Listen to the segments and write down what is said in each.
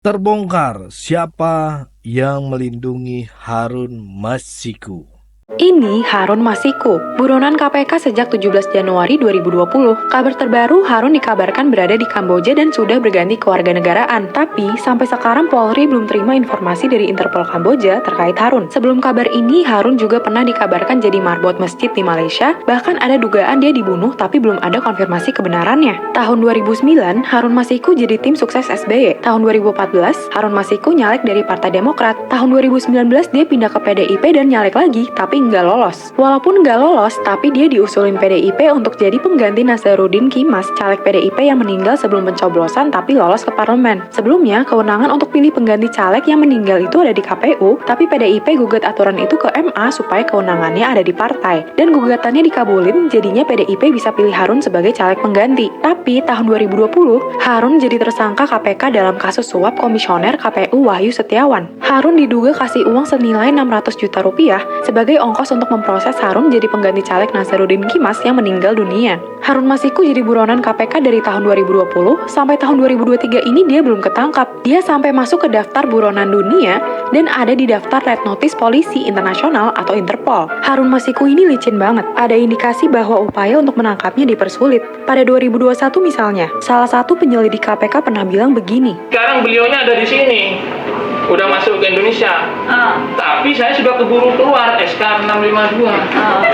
Terbongkar siapa yang melindungi Harun Masiku. Ini Harun Masiku, buronan KPK sejak 17 Januari 2020. Kabar terbaru, Harun dikabarkan berada di Kamboja dan sudah berganti kewarganegaraan. Tapi, sampai sekarang Polri belum terima informasi dari Interpol Kamboja terkait Harun. Sebelum kabar ini, Harun juga pernah dikabarkan jadi marbot masjid di Malaysia, bahkan ada dugaan dia dibunuh tapi belum ada konfirmasi kebenarannya. Tahun 2009, Harun Masiku jadi tim sukses SBY. Tahun 2014, Harun Masiku nyalek dari Partai Demokrat. Tahun 2019, dia pindah ke PDIP dan nyalek lagi, tapi nggak lolos. Walaupun nggak lolos, tapi dia diusulin PDIP untuk jadi pengganti Nazarudin Kimas, caleg PDIP yang meninggal sebelum pencoblosan tapi lolos ke parlemen. Sebelumnya, kewenangan untuk pilih pengganti caleg yang meninggal itu ada di KPU, tapi PDIP gugat aturan itu ke MA supaya kewenangannya ada di partai. Dan gugatannya dikabulin, jadinya PDIP bisa pilih Harun sebagai caleg pengganti. Tapi tahun 2020, Harun jadi tersangka KPK dalam kasus suap komisioner KPU Wahyu Setiawan. Harun diduga kasih uang senilai 600 juta rupiah sebagai ongkos untuk memproses Harun jadi pengganti caleg Nazarudin Kimas yang meninggal dunia. Harun Masiku jadi buronan KPK dari tahun 2020 sampai tahun 2023 ini dia belum ketangkap. Dia sampai masuk ke daftar buronan dunia dan ada di daftar Red Notice Polisi Internasional atau Interpol. Harun Masiku ini licin banget. Ada indikasi bahwa upaya untuk menangkapnya dipersulit. Pada 2021 misalnya, salah satu penyelidik KPK pernah bilang begini. Sekarang beliaunya ada di sini. Udah masuk ke Indonesia. Tapi saya sudah keburu keluar SK 652.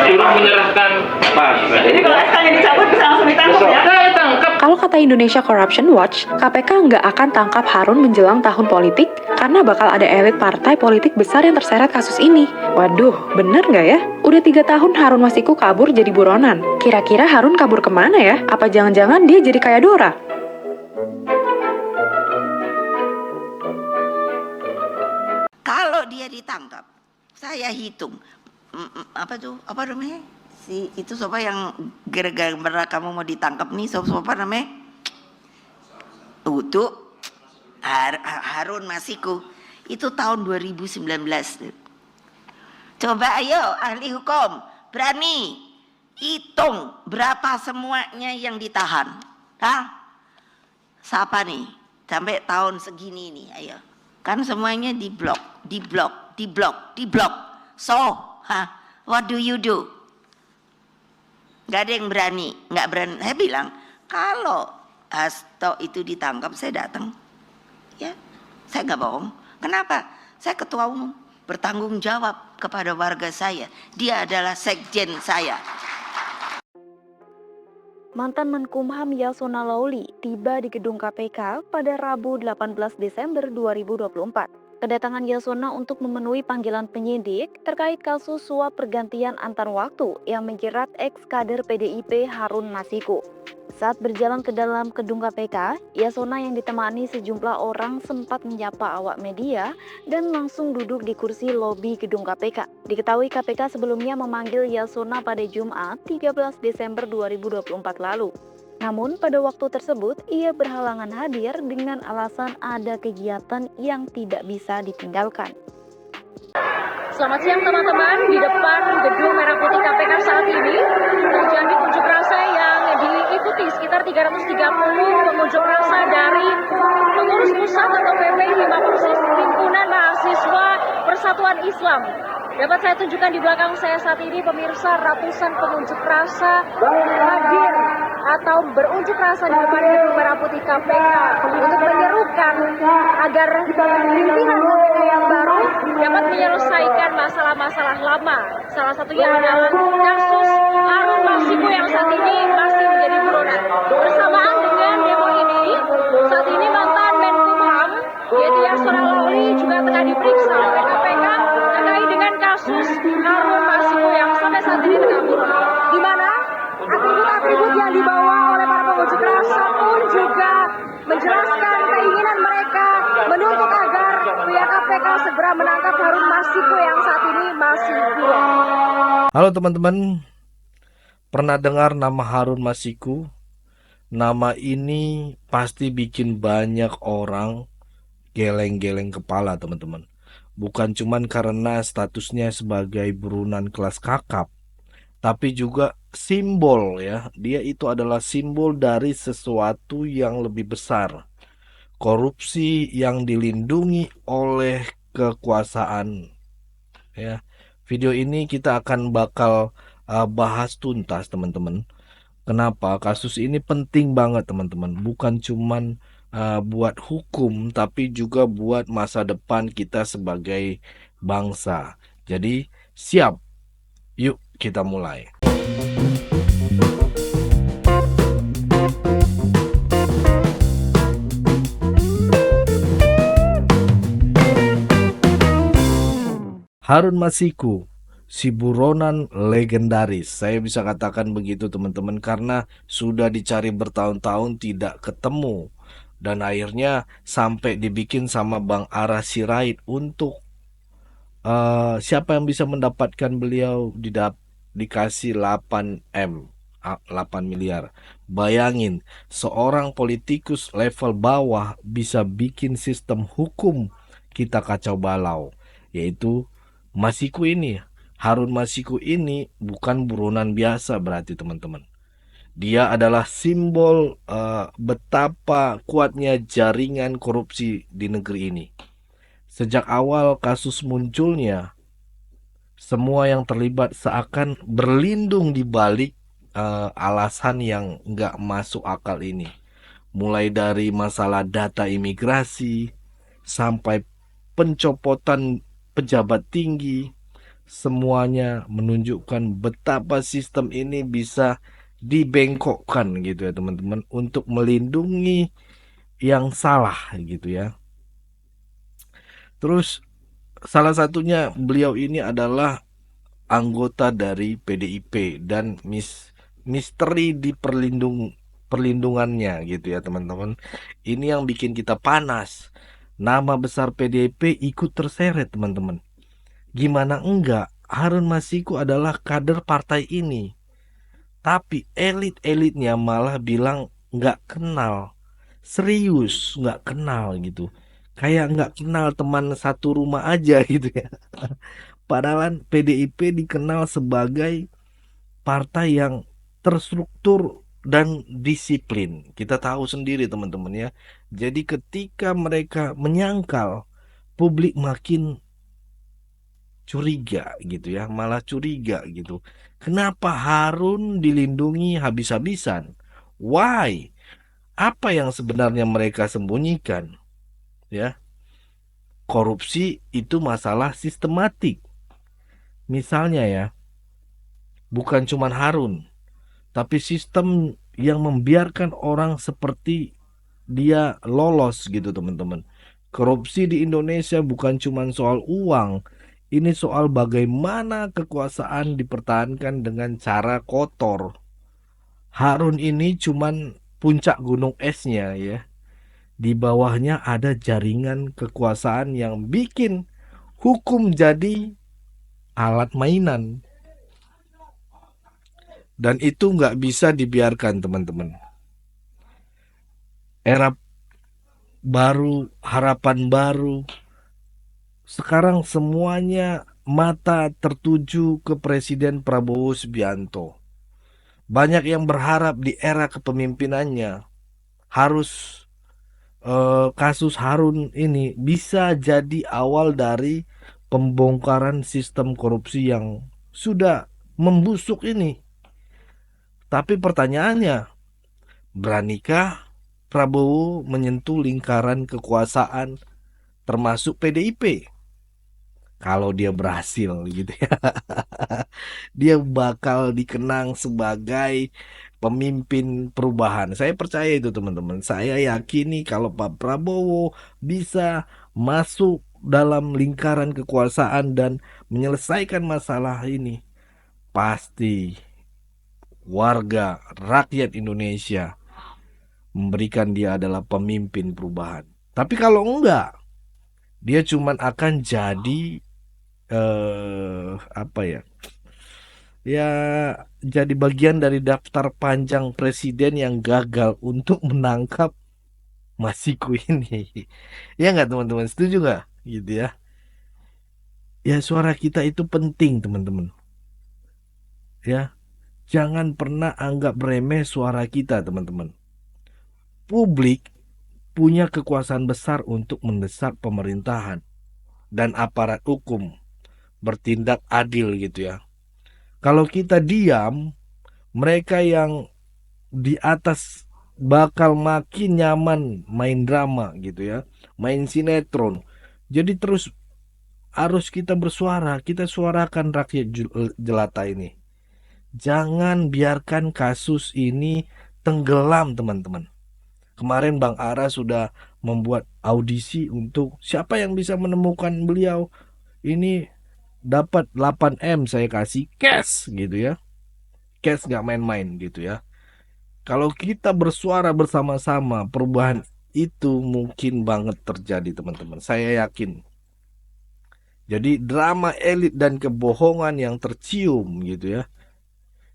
Sudah menyerahkan pas. Jadi kalau SK-nya dicabut bisa langsung ditangkap ya? Saya tangkap. Kalau kata Indonesia Corruption Watch, KPK nggak akan tangkap Harun menjelang tahun politik karena bakal ada elit partai politik besar yang terseret kasus ini. Waduh, bener nggak ya? Udah 3 tahun Harun Masiku kabur jadi buronan. Kira-kira Harun kabur kemana ya? Apa jangan-jangan dia jadi kayak Dora? Kalau dia ditangkap, saya hitung apa namanya si itu siapa yang gara-gara kamu mau ditangkap nih, siapa namanya itu Harun Masiku itu tahun 2019. Coba ayo ahli hukum berani hitung berapa semuanya yang ditahan, siapa nih sampai tahun segini nih, ayo. Kan semuanya diblok. So, what do you do? Gak ada yang berani, nggak berani. Saya bilang, kalau Hasto itu ditangkap, saya datang. Ya, saya nggak bohong. Kenapa? Saya ketua umum, bertanggung jawab kepada warga saya. Dia adalah sekjen saya. Mantan Menkumham Yasona Lawli tiba di gedung KPK pada Rabu 18 Desember 2024. Kedatangan Yasona untuk memenuhi panggilan penyidik terkait kasus suap pergantian antar waktu yang menjerat ex-kader PDIP Harun Masiku. Saat berjalan ke dalam gedung KPK, Yasona yang ditemani sejumlah orang sempat menyapa awak media dan langsung duduk di kursi lobi gedung KPK. Diketahui KPK sebelumnya memanggil Yasona pada Jumat 13 Desember 2024 lalu. Namun pada waktu tersebut ia berhalangan hadir dengan alasan ada kegiatan yang tidak bisa ditinggalkan. Selamat siang teman-teman, di depan gedung Merah Putih KPK saat ini terjadi unjuk rasa yang diikuti sekitar 330 pengunjuk rasa dari pengurus pusat atau PPI Persis Himpunan Mahasiswa Persatuan Islam. Dapat saya tunjukkan di belakang saya saat ini pemirsa, ratusan pengunjuk rasa hadir atau berunjuk rasa di depan gedung Merah Putih KPK untuk menyerukan agar pimpinan KPK yang baru dapat menyelesaikan masalah-masalah lama. Salah satunya adalah kasus Harun Masiku yang saat ini masih menjadi buronan. Bersamaan dengan demo ini, saat ini mantan Menkumham yaitu Yasona Lawli juga tengah diperiksa oleh KPK terkait dengan kasus Harun Masiku yang sampai saat ini tengah buronan. Di mana atribut-atribut yang dibawa oleh para pengunjuk rasa pun juga menjelaskan keinginan mereka menuntut agar pihak KPK segera menangkap Harun Masiku yang saat ini masih buron. Halo teman-teman, pernah dengar nama Harun Masiku? Nama ini pasti bikin banyak orang geleng-geleng kepala teman-teman. Bukan cuman karena statusnya sebagai buronan kelas kakap, tapi juga simbol ya. Dia itu adalah simbol dari sesuatu yang lebih besar. korupsi yang dilindungi oleh kekuasaan. Ya, video ini kita akan bakal bahas tuntas teman-teman. Kenapa kasus ini penting banget teman-teman? Bukan cuman buat hukum, tapi juga buat masa depan kita sebagai bangsa. Jadi siap, yuk kita mulai. Harun Masiku, si buronan legendaris. Saya bisa katakan begitu teman-teman karena sudah dicari bertahun-tahun tidak ketemu. Dan akhirnya sampai dibikin sama Bang Ara Sirait untuk siapa yang bisa mendapatkan beliau dikasih 8 miliar. Bayangin, seorang politikus level bawah bisa bikin sistem hukum kita kacau balau, yaitu Masiku ini. Harun Masiku ini bukan buronan biasa berarti teman-teman. Dia adalah simbol betapa kuatnya jaringan korupsi di negeri ini. Sejak awal kasus munculnya, semua yang terlibat seakan berlindung di balik alasan yang nggak masuk akal ini. Mulai dari masalah data imigrasi, sampai pencopotan pejabat tinggi, semuanya menunjukkan betapa sistem ini bisa dibengkokkan gitu ya teman-teman, untuk melindungi yang salah gitu ya. Terus salah satunya beliau ini adalah anggota dari PDIP dan misteri di perlindungannya gitu ya teman-teman. Ini yang bikin kita panas. Nama besar PDIP ikut terseret teman-teman. Gimana enggak, Harun Masiku adalah kader partai ini. Tapi elit-elitnya malah bilang nggak kenal. Serius nggak kenal gitu. Kayak nggak kenal teman satu rumah aja gitu ya. Padahal PDIP dikenal sebagai partai yang terstruktur dan disiplin. Kita tahu sendiri teman-teman ya. Jadi ketika mereka menyangkal, publik makin curiga gitu ya, malah curiga gitu. Kenapa Harun dilindungi habis-habisan? Why? Apa yang sebenarnya mereka sembunyikan? Ya, korupsi itu masalah sistematik. Misalnya ya, bukan cuma Harun, tapi sistem yang membiarkan orang seperti dia lolos gitu teman-teman. Korupsi di Indonesia bukan cuma soal uang, ini soal bagaimana kekuasaan dipertahankan dengan cara kotor. Harun ini cuman puncak gunung esnya ya. Di bawahnya ada jaringan kekuasaan yang bikin hukum jadi alat mainan. Dan itu nggak bisa dibiarkan teman-teman. Era baru, harapan baru. Sekarang semuanya mata tertuju ke Presiden Prabowo Subianto. Banyak yang berharap di era kepemimpinannya harus kasus Harun ini bisa jadi awal dari pembongkaran sistem korupsi yang sudah membusuk ini. Tapi pertanyaannya, beranikah Prabowo menyentuh lingkaran kekuasaan termasuk PDIP? Kalau dia berhasil gitu ya. Dia bakal dikenang sebagai pemimpin perubahan. Saya percaya itu teman-teman. Saya yakini kalau Pak Prabowo bisa masuk dalam lingkaran kekuasaan dan menyelesaikan masalah ini, pasti warga rakyat Indonesia memberikan dia adalah pemimpin perubahan. Tapi kalau enggak, dia cuman akan jadi apa ya? Ya jadi bagian dari daftar panjang presiden yang gagal untuk menangkap Masiku ini. Ya nggak teman-teman? Setuju nggak? Gitu ya. Ya suara kita itu penting teman-teman. Ya, jangan pernah anggap remeh suara kita teman-teman. Publik punya kekuasaan besar untuk mendesak pemerintahan dan aparat hukum bertindak adil gitu ya. Kalau kita diam, mereka yang di atas bakal makin nyaman main drama gitu ya, main sinetron. Jadi terus harus kita bersuara, kita suarakan rakyat jelata ini. Jangan biarkan kasus ini tenggelam, teman-teman. Kemarin Bang Ara sudah membuat audisi untuk siapa yang bisa menemukan beliau. Ini dapat 8M, saya kasih cash gitu ya. Cash gak main-main gitu ya. Kalau kita bersuara bersama-sama, perubahan itu mungkin banget terjadi, teman-teman. Saya yakin. Jadi drama elit dan kebohongan yang tercium gitu ya,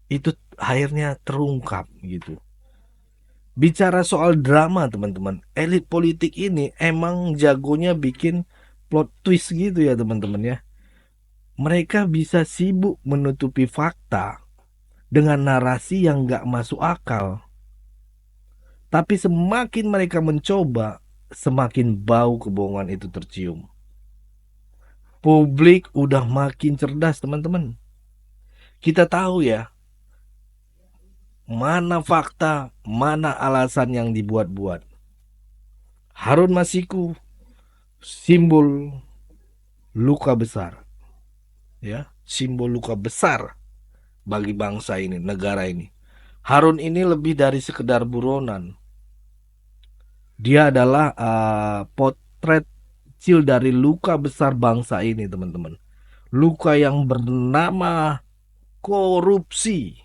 itu akhirnya terungkap gitu. Bicara soal drama, teman-teman, elit politik ini emang jagonya bikin plot twist gitu ya, teman-teman ya. Mereka bisa sibuk menutupi fakta dengan narasi yang gak masuk akal. Tapi semakin mereka mencoba, semakin bau kebohongan itu tercium. Publik udah makin cerdas, teman-teman. Kita tahu ya, mana fakta, mana alasan yang dibuat-buat. Harun Masiku simbol luka besar. Ya, simbol luka besar bagi bangsa ini, negara ini. Harun ini lebih dari sekedar buronan. Dia adalah potret kecil dari luka besar bangsa ini, teman-teman. Luka yang bernama korupsi.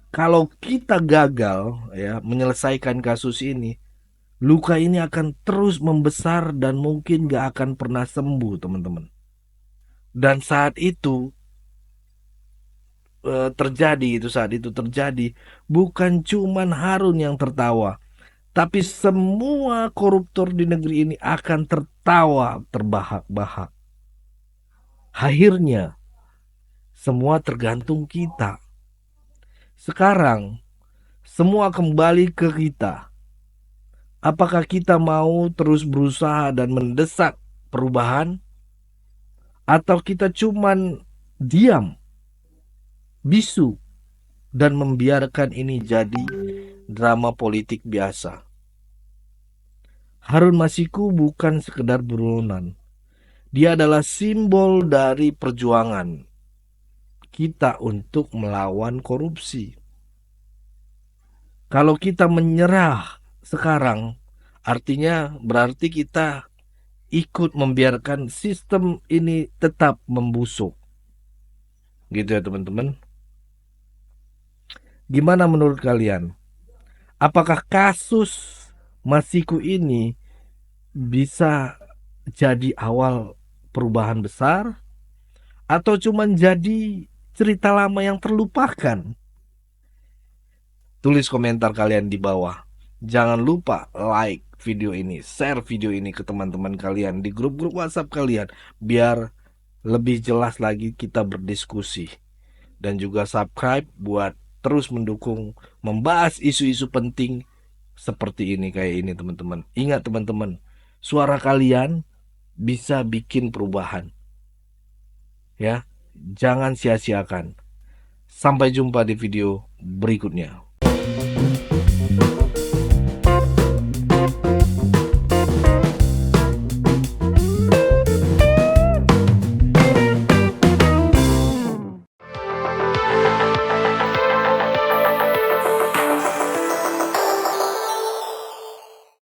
Kalau kita gagal ya menyelesaikan kasus ini, luka ini akan terus membesar dan mungkin gak akan pernah sembuh, teman-teman. Dan saat itu terjadi, bukan cuman Harun yang tertawa, tapi semua koruptor di negeri ini akan tertawa terbahak-bahak. Akhirnya semua tergantung kita. Sekarang semua kembali ke kita. Apakah kita mau terus berusaha dan mendesak perubahan, atau kita cuman diam, bisu, dan membiarkan ini jadi drama politik biasa. Harun Masiku bukan sekedar buronan. Dia adalah simbol dari perjuangan kita untuk melawan korupsi. Kalau kita menyerah sekarang, artinya berarti kita ikut membiarkan sistem ini tetap membusuk. Gitu ya, teman-teman. Gimana menurut kalian? Apakah kasus Masiku ini bisa jadi awal perubahan besar, atau cuman jadi cerita lama yang terlupakan? Tulis komentar kalian di bawah. Jangan lupa like video ini, share video ini ke teman-teman kalian di grup-grup WhatsApp kalian, biar lebih jelas lagi kita berdiskusi. Dan juga subscribe buat terus mendukung membahas isu-isu penting seperti ini, kayak ini, teman-teman. Ingat, teman-teman, suara kalian bisa bikin perubahan. Ya, jangan sia-siakan. Sampai jumpa di video berikutnya.